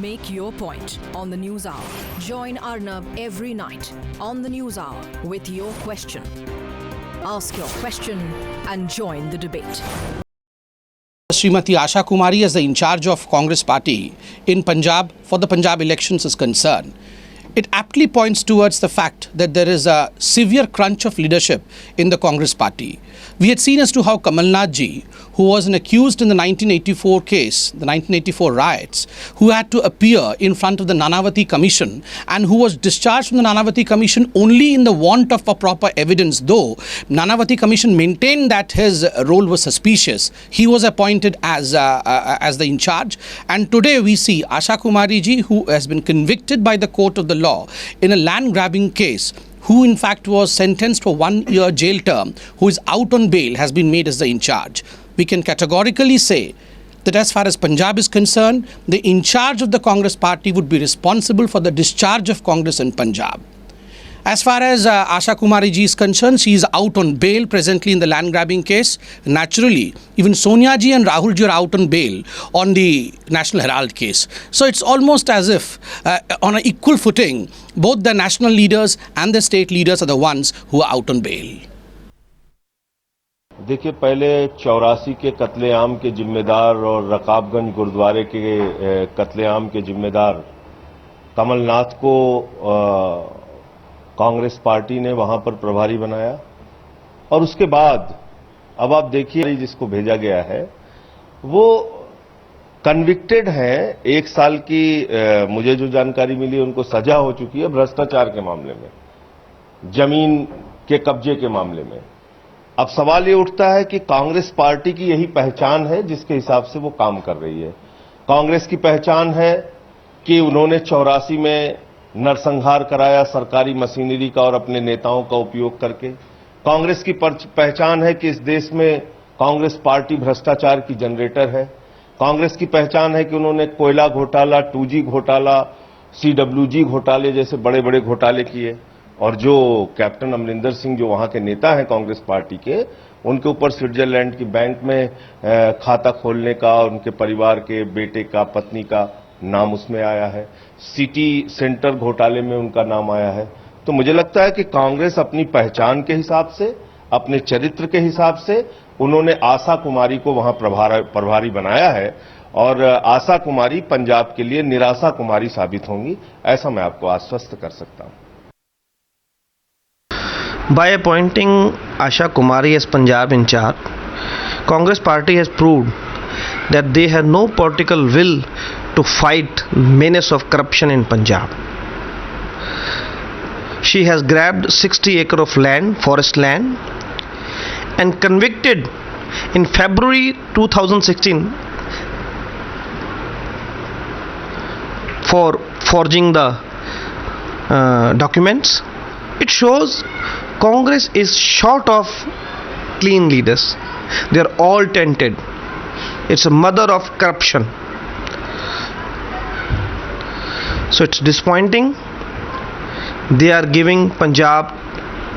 Make your point on the News Hour. Join Arnab every night on the News Hour with your question. Ask your question and join the debate. Srimati Asha Kumari as the in charge of Congress party in Punjab for the Punjab elections is concerned, it aptly points towards the fact that there is a severe crunch of leadership in the Congress party. We had seen as to how Kamal Nath ji, who was an accused in the 1984 case, the 1984 riots, who had to appear in front of the Nanavati Commission and who was discharged from the Nanavati Commission only in the want of a proper evidence, though Nanavati Commission maintained that his role was suspicious. He was appointed as the in charge, and today we see Asha Kumari ji, who has been convicted by the court of the law in a land grabbing case, who in fact was sentenced for 1 year jail term, who is out on bail, has been made as the in charge. We can categorically say that as far as Punjab is concerned, the in charge of the Congress party would be responsible for the discharge of Congress in Punjab. As far as Asha Kumari ji is concerned, she is out on bail presently in the land grabbing case. Naturally, even Sonia ji and Rahul ji are out on bail on the National Herald case. So it's almost as if on an equal footing, both the national leaders and the state leaders are the ones who are out on bail. देखिए, पहले 84 के कत्लेआम के जिम्मेदार और रकाबगंज गुरुद्वारे के कत्लेआम के जिम्मेदार कमलनाथ को कांग्रेस पार्टी ने वहां पर प्रभारी बनाया, और उसके बाद अब आप देखिए जिसको भेजा गया है वो कन्विक्टेड है। 1 साल की मुझे जो जानकारी मिली उनको सजा हो चुकी है भ्रष्टाचार के मामले में, जमीन के कब्जे के मामले में। अब सवाल ये उठता है कि कांग्रेस पार्टी की यही पहचान है जिसके हिसाब से वो काम कर रही है। कांग्रेस की पहचान है कि उन्होंने 84 में नरसंहार कराया सरकारी मशीनरी का और अपने नेताओं का उपयोग करके। कांग्रेस की पहचान है कि इस देश में कांग्रेस पार्टी भ्रष्टाचार की जनरेटर है। कांग्रेस की पहचान है कि उन्होंने कोयला घोटाला, 2G घोटाला, CWG घोटाले जैसे बड़े बड़े घोटाले किए, और जो कैप्टन अमरिंदर सिंह जो वहां के नेता हैं कांग्रेस पार्टी के, उनके ऊपर स्विट्जरलैंड की बैंक में खाता खोलने का, उनके परिवार के बेटे का, पत्नी का नाम उसमें आया है। सिटी सेंटर घोटाले में उनका नाम आया है। तो मुझे लगता है कि कांग्रेस अपनी पहचान के हिसाब से, अपने चरित्र के हिसाब से उन्होंने आशा कुमारी को वहां प्रभारी बनाया है, और आशा कुमारी पंजाब के लिए निराशा कुमारी साबित होंगी, ऐसा मैं आपको आश्वस्त कर सकता हूं। By appointing Asha Kumari as Punjab in charge, Congress party has proved that they have no political will to fight menace of corruption in Punjab. She has grabbed 60 acres of land, forest land, and convicted in February 2016 for forging the documents. It shows Congress is short of clean leaders. They are all tainted. It's a mother of corruption. So it's disappointing. They are giving Punjab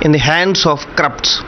in the hands of corrupts.